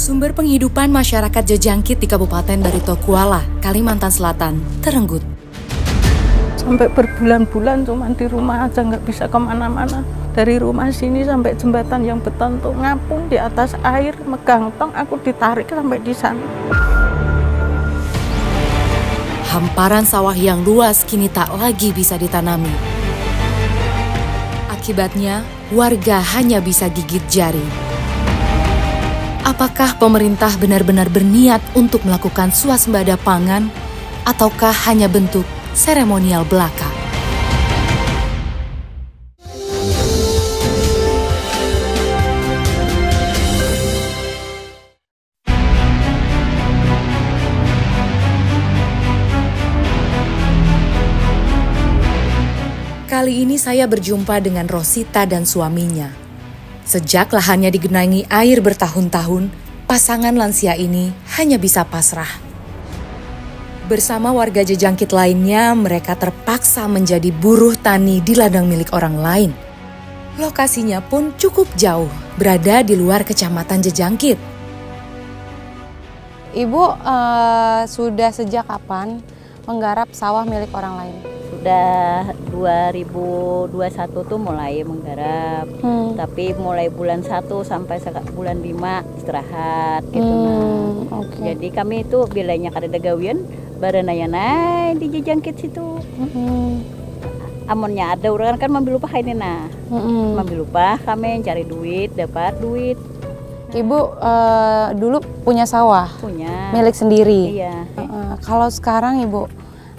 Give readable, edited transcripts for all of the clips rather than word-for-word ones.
Sumber penghidupan masyarakat Jejangkit di Kabupaten Barito Kuala, Kalimantan Selatan, terenggut. Sampai berbulan-bulan cuma di rumah aja, nggak bisa kemana-mana. Dari rumah sini sampai jembatan yang beton tuh ngapung di atas air, megang tong, aku ditarik sampai di sana. Hamparan sawah yang luas kini tak lagi bisa ditanami. Akibatnya, warga hanya bisa gigit jari. Apakah pemerintah benar-benar berniat untuk melakukan swasembada pangan, ataukah hanya bentuk seremonial belaka? Kali ini saya berjumpa dengan Rosita dan suaminya. Sejak lahannya digenangi air bertahun-tahun, pasangan lansia ini hanya bisa pasrah. Bersama warga Jejangkit lainnya, mereka terpaksa menjadi buruh tani di ladang milik orang lain. Lokasinya pun cukup jauh, berada di luar kecamatan Jejangkit. Ibu sudah sejak kapan menggarap sawah milik orang lain? Sudah 2021 tuh mulai menggarap, tapi mulai bulan 1 sampai bulan 5 istirahat gitu. Okay. Jadi kami itu bilanya kada gawian baranayana di Jejangkit situ. Amonnya ada orang kan mambil upah ini mambil upah kami cari duit, dapat duit. Ibu dulu punya sawah? Punya. Milik sendiri? Iya. Kalau sekarang Ibu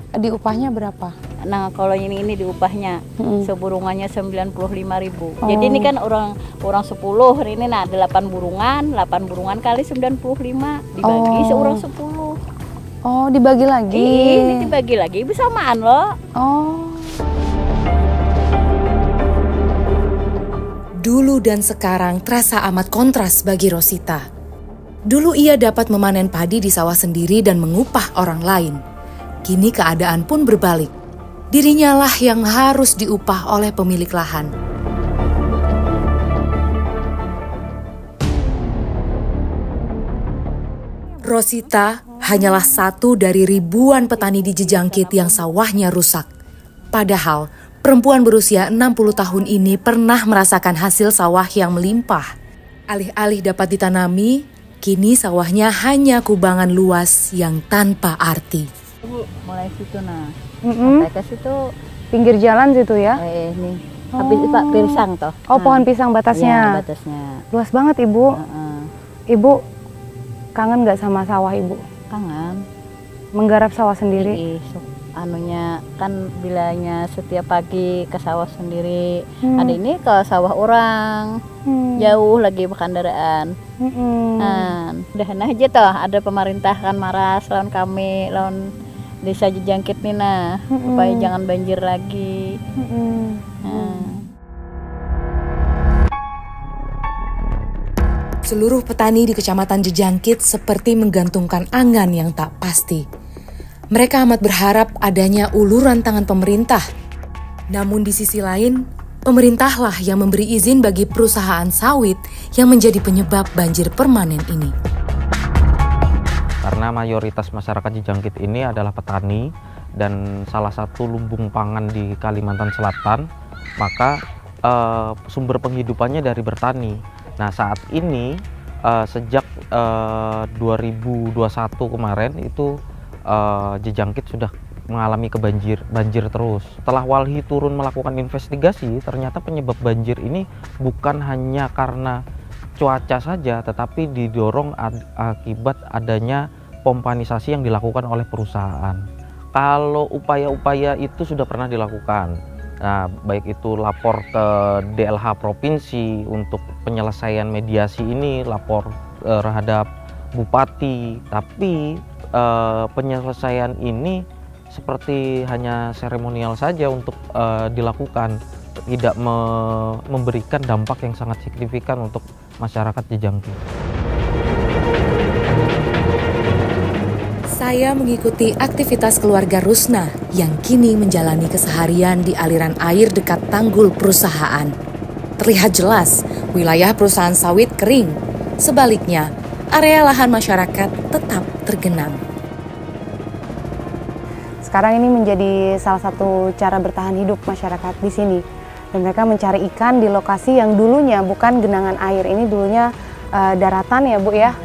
diupahnya berapa? Nah kalau ini diupahnya seburungannya 95.000. Jadi ini kan orang 10, ini 8 burungan kali 95 dibagi seorang 10. Oh, dibagi lagi? Ini dibagi lagi, bersamaan loh. Oh. Dulu dan sekarang terasa amat kontras bagi Rosita. Dulu ia dapat memanen padi di sawah sendiri dan mengupah orang lain. Kini keadaan pun berbalik. Dirinya lah yang harus diupah oleh pemilik lahan. Rosita hanyalah satu dari ribuan petani di Jejangkit yang sawahnya rusak. Padahal perempuan berusia 60 tahun ini pernah merasakan hasil sawah yang melimpah. Alih-alih dapat ditanami, kini sawahnya hanya kubangan luas yang tanpa arti. Mulai situ sampai ke situ Pinggir jalan situ ya? Nih. Habis Pak pisang toh. Oh, pohon pisang batasnya. Ya, batasnya. Luas banget Ibu. Ibu kangen nggak sama sawah Ibu? Kangen. Menggarap sawah sendiri? Anunya kan bilanya setiap pagi ke sawah sendiri. Ada ini ke sawah orang. Jauh lagi berkendaraan. Udah aja toh ada pemerintah kan marah lawan kami, lawan Desa Jejangkit nih supaya jangan banjir lagi. Seluruh petani di Kecamatan Jejangkit seperti menggantungkan angan yang tak pasti. Mereka amat berharap adanya uluran tangan pemerintah. Namun di sisi lain, pemerintahlah yang memberi izin bagi perusahaan sawit yang menjadi penyebab banjir permanen ini. Karena mayoritas masyarakat Jejangkit ini adalah petani dan salah satu lumbung pangan di Kalimantan Selatan, maka sumber penghidupannya dari bertani. Nah saat ini sejak 2021 kemarin itu Jejangkit sudah mengalami banjir terus. Setelah Walhi turun melakukan investigasi, ternyata penyebab banjir ini bukan hanya karena cuaca saja, tetapi didorong akibat adanya pompanisasi yang dilakukan oleh perusahaan. Kalau upaya-upaya itu sudah pernah dilakukan, nah, baik itu lapor ke DLH Provinsi untuk penyelesaian mediasi ini, lapor terhadap Bupati, tapi penyelesaian ini seperti hanya seremonial saja untuk dilakukan, tidak memberikan dampak yang sangat signifikan untuk masyarakat Jejangkit. Saya mengikuti aktivitas keluarga Rusna yang kini menjalani keseharian di aliran air dekat tanggul perusahaan. Terlihat jelas wilayah perusahaan sawit kering. Sebaliknya, area lahan masyarakat tetap tergenang. Sekarang ini menjadi salah satu cara bertahan hidup masyarakat di sini. Dan mereka mencari ikan di lokasi yang dulunya bukan genangan air. Ini dulunya daratan ya Bu ya.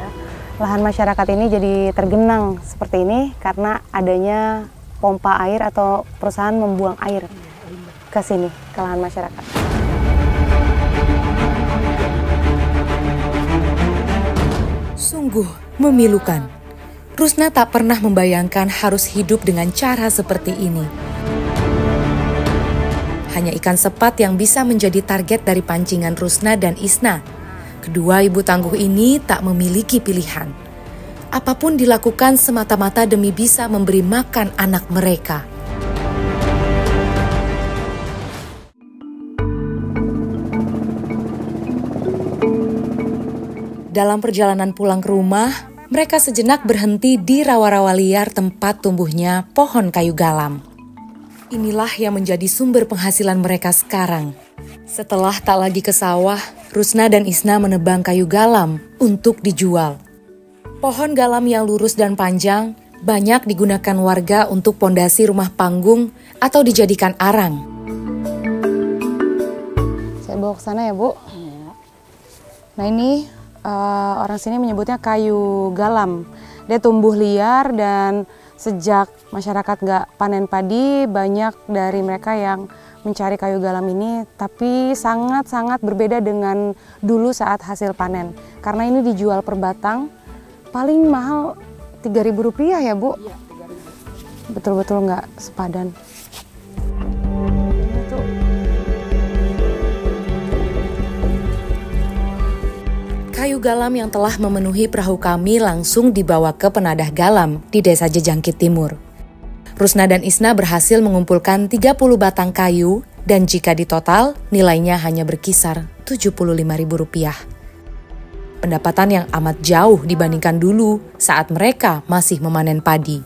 Lahan masyarakat ini jadi tergenang seperti ini karena adanya pompa air atau perusahaan membuang air ke sini, ke lahan masyarakat. Sungguh memilukan. Rusna tak pernah membayangkan harus hidup dengan cara seperti ini. Hanya ikan sepat yang bisa menjadi target dari pancingan Rusna dan Isna. Kedua ibu tangguh ini tak memiliki pilihan. Apapun dilakukan semata-mata demi bisa memberi makan anak mereka. Dalam perjalanan pulang ke rumah, mereka sejenak berhenti di rawa-rawa liar tempat tumbuhnya pohon kayu galam. Inilah yang menjadi sumber penghasilan mereka sekarang. Setelah tak lagi ke sawah, Rusna dan Isna menebang kayu galam untuk dijual. Pohon galam yang lurus dan panjang banyak digunakan warga untuk pondasi rumah panggung atau dijadikan arang. Saya bawa ke sana ya Bu. Nah ini orang sini menyebutnya kayu galam. Dia tumbuh liar dan sejak masyarakat nggak panen padi, banyak dari mereka yang mencari kayu galam ini. Tapi sangat-sangat berbeda dengan dulu saat hasil panen. Karena ini dijual per batang, paling mahal Rp3.000 ya Bu? Iya, Rp3.000. Betul-betul nggak sepadan. Kayu galam yang telah memenuhi perahu kami langsung dibawa ke penadah galam di Desa Jejangkit Timur. Rusna dan Isna berhasil mengumpulkan 30 batang kayu dan jika ditotal nilainya hanya berkisar Rp75.000. Pendapatan yang amat jauh dibandingkan dulu saat mereka masih memanen padi.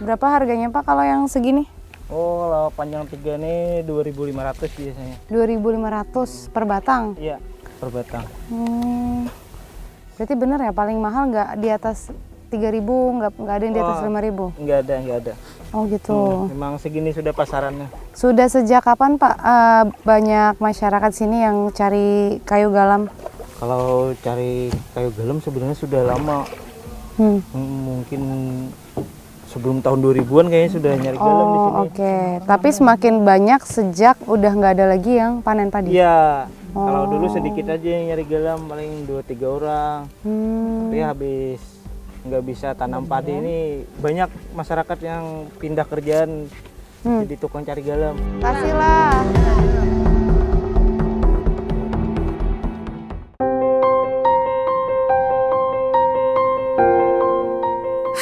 Berapa harganya Pak kalau yang segini? Oh, kalau panjang 3 ini 2.500 biasanya. 2.500 per batang? Iya, per batang. Berarti benar ya paling mahal nggak di atas 3.000, nggak ada yang di atas 5.000? Nggak ada. Oh gitu. Memang segini sudah pasarannya. Sudah sejak kapan Pak banyak masyarakat sini yang cari kayu galam? Kalau cari kayu galam sebenarnya sudah lama. Mungkin sebelum tahun 2000-an kayaknya sudah nyari galam di sini. Oke. Tapi semakin banyak sejak udah nggak ada lagi yang panen padi? Iya. Kalau dulu sedikit aja yang nyari galam, paling 2-3 orang. Tapi habis nggak bisa tanam padi ini, banyak masyarakat yang pindah kerjaan jadi tukang cari galam. Kasihlah.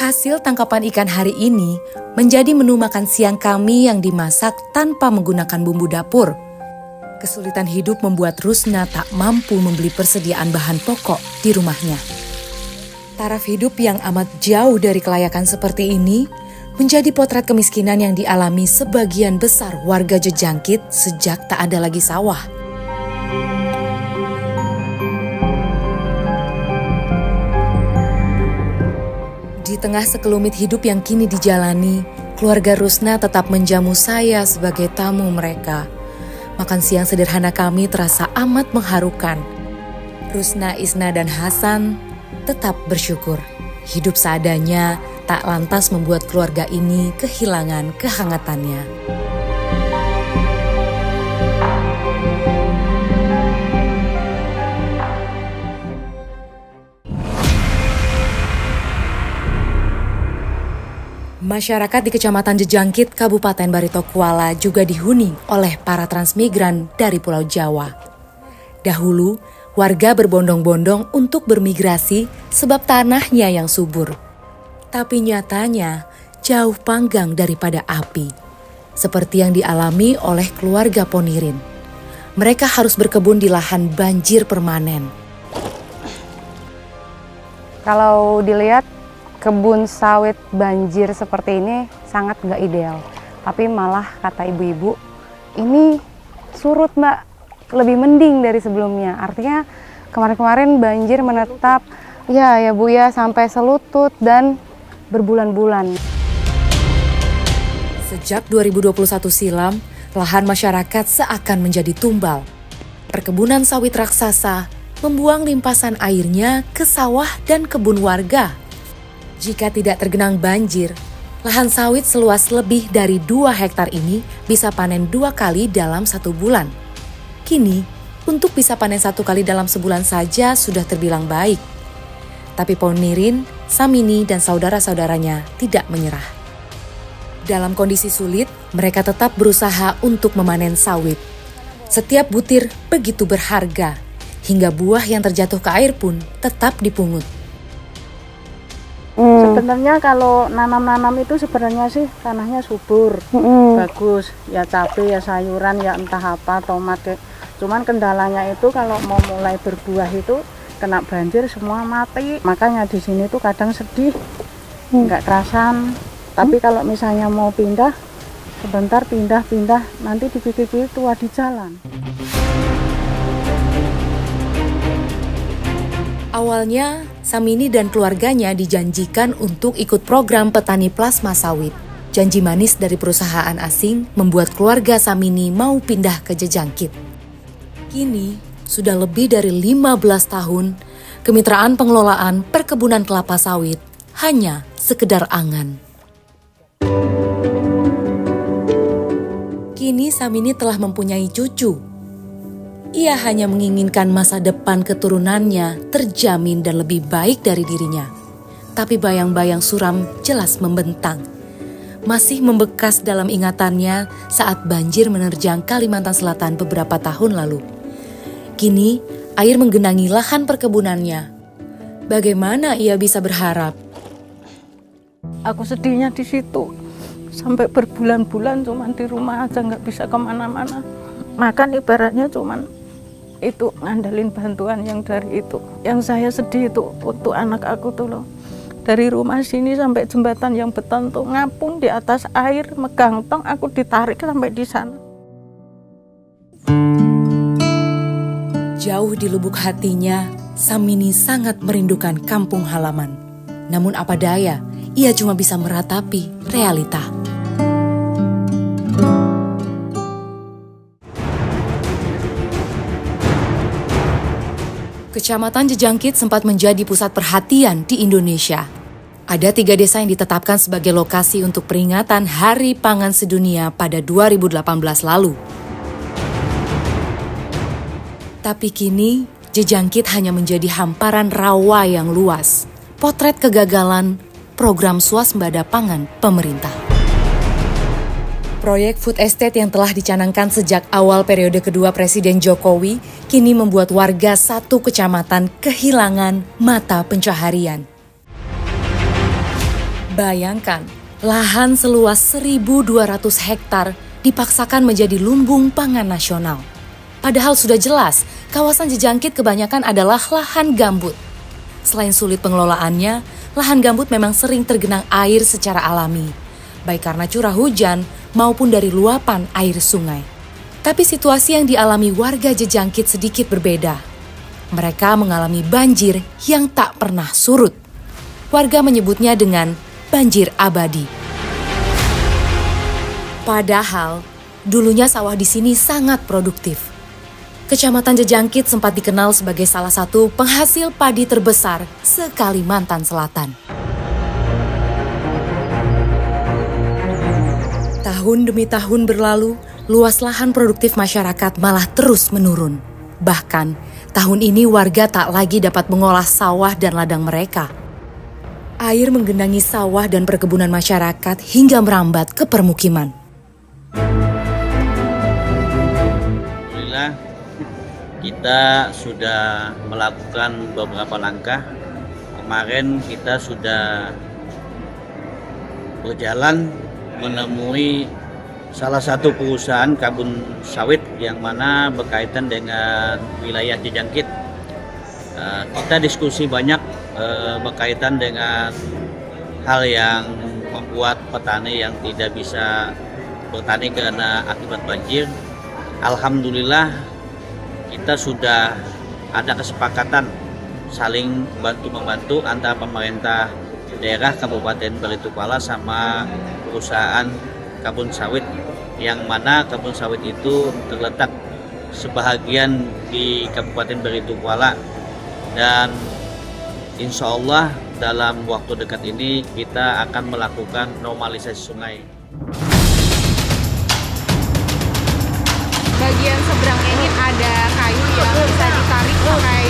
Hasil tangkapan ikan hari ini menjadi menu makan siang kami yang dimasak tanpa menggunakan bumbu dapur. Kesulitan hidup membuat Rusna tak mampu membeli persediaan bahan pokok di rumahnya. Taraf hidup yang amat jauh dari kelayakan seperti ini menjadi potret kemiskinan yang dialami sebagian besar warga Jejangkit sejak tak ada lagi sawah. Di tengah sekelumit hidup yang kini dijalani, keluarga Rusna tetap menjamu saya sebagai tamu mereka. Makan siang sederhana kami terasa amat mengharukan. Rusna, Isna, dan Hasan tetap bersyukur. Hidup seadanya tak lantas membuat keluarga ini kehilangan kehangatannya. Masyarakat di Kecamatan Jejangkit, Kabupaten Barito Kuala juga dihuni oleh para transmigran dari Pulau Jawa. Dahulu, warga berbondong-bondong untuk bermigrasi sebab tanahnya yang subur. Tapi nyatanya jauh panggang daripada api. Seperti yang dialami oleh keluarga Ponirin. Mereka harus berkebun di lahan banjir permanen. Kalau dilihat kebun sawit banjir seperti ini sangat nggak ideal. Tapi malah kata ibu-ibu, ini surut Mbak, lebih mending dari sebelumnya. Artinya kemarin-kemarin banjir menetap ya Bu ya sampai selutut dan berbulan-bulan. Sejak 2021 silam, lahan masyarakat seakan menjadi tumbal. Perkebunan sawit raksasa membuang limpasan airnya ke sawah dan kebun warga. Jika tidak tergenang banjir, lahan sawit seluas lebih dari 2 hektar ini bisa panen 2 kali dalam 1 bulan. Kini, untuk bisa panen 1 kali dalam sebulan saja sudah terbilang baik. Tapi Ponirin, Samini, dan saudara-saudaranya tidak menyerah. Dalam kondisi sulit, mereka tetap berusaha untuk memanen sawit. Setiap butir begitu berharga, hingga buah yang terjatuh ke air pun tetap dipungut. Sebenarnya kalau nanam-nanam itu sebenarnya sih tanahnya subur, bagus, ya cabai, ya sayuran, ya entah apa, tomat. Cuman kendalanya itu kalau mau mulai berbuah itu kena banjir semua mati. Makanya di sini tuh kadang sedih, nggak kerasan. Tapi kalau misalnya mau pindah, sebentar pindah, nanti dipikir-pikir tua di jalan. Awalnya, Samini dan keluarganya dijanjikan untuk ikut program petani plasma sawit. Janji manis dari perusahaan asing membuat keluarga Samini mau pindah ke Jejangkit. Kini, sudah lebih dari 15 tahun, kemitraan pengelolaan perkebunan kelapa sawit hanya sekedar angan. Kini Samini telah mempunyai cucu. Ia hanya menginginkan masa depan keturunannya terjamin dan lebih baik dari dirinya. Tapi bayang-bayang suram jelas membentang. Masih membekas dalam ingatannya saat banjir menerjang Kalimantan Selatan beberapa tahun lalu. Kini, air menggenangi lahan perkebunannya. Bagaimana ia bisa berharap? Aku sedihnya di situ. Sampai berbulan-bulan cuman di rumah aja, nggak bisa kemana-mana. Makan ibaratnya cuman itu ngandelin bantuan yang dari itu. Yang saya sedih itu untuk anak aku tuh loh. Dari rumah sini sampai jembatan yang beton tuh ngapung di atas air, megang tong, aku ditarik sampai di sana. Jauh di lubuk hatinya, Samini sangat merindukan kampung halaman. Namun apa daya, ia cuma bisa meratapi realita. Kecamatan Jejangkit sempat menjadi pusat perhatian di Indonesia. Ada 3 desa yang ditetapkan sebagai lokasi untuk peringatan Hari Pangan Sedunia pada 2018 lalu. Tapi kini, Jejangkit hanya menjadi hamparan rawa yang luas. Potret kegagalan program swasembada pangan pemerintah. Proyek food estate yang telah dicanangkan sejak awal periode kedua Presiden Jokowi kini membuat warga satu kecamatan kehilangan mata pencaharian. Bayangkan, lahan seluas 1.200 hektar dipaksakan menjadi lumbung pangan nasional. Padahal sudah jelas, kawasan Jejangkit kebanyakan adalah lahan gambut. Selain sulit pengelolaannya, lahan gambut memang sering tergenang air secara alami, baik karena curah hujan maupun dari luapan air sungai. Tapi situasi yang dialami warga Jejangkit sedikit berbeda. Mereka mengalami banjir yang tak pernah surut. Warga menyebutnya dengan banjir abadi. Padahal, dulunya sawah di sini sangat produktif. Kecamatan Jejangkit sempat dikenal sebagai salah satu penghasil padi terbesar se-Kalimantan Selatan. Tahun demi tahun berlalu, luas lahan produktif masyarakat malah terus menurun. Bahkan, tahun ini warga tak lagi dapat mengolah sawah dan ladang mereka. Air menggenangi sawah dan perkebunan masyarakat hingga merambat ke permukiman. Alhamdulillah, kita sudah melakukan beberapa langkah. Kemarin kita sudah berjalan menemui salah satu perusahaan kebun sawit yang mana berkaitan dengan wilayah Jejangkit. Kita diskusi banyak berkaitan dengan hal yang membuat petani yang tidak bisa bertani karena akibat banjir. Alhamdulillah kita sudah ada kesepakatan saling bantu-membantu antara pemerintah daerah Kabupaten Baletukwala sama perusahaan kebun sawit, yang mana kebun sawit itu terletak sebahagian di Kabupaten Baletukwala, dan insya Allah dalam waktu dekat ini kita akan melakukan normalisasi sungai. Bagian seberangnya ini ada kayu yang bisa ditarik pakai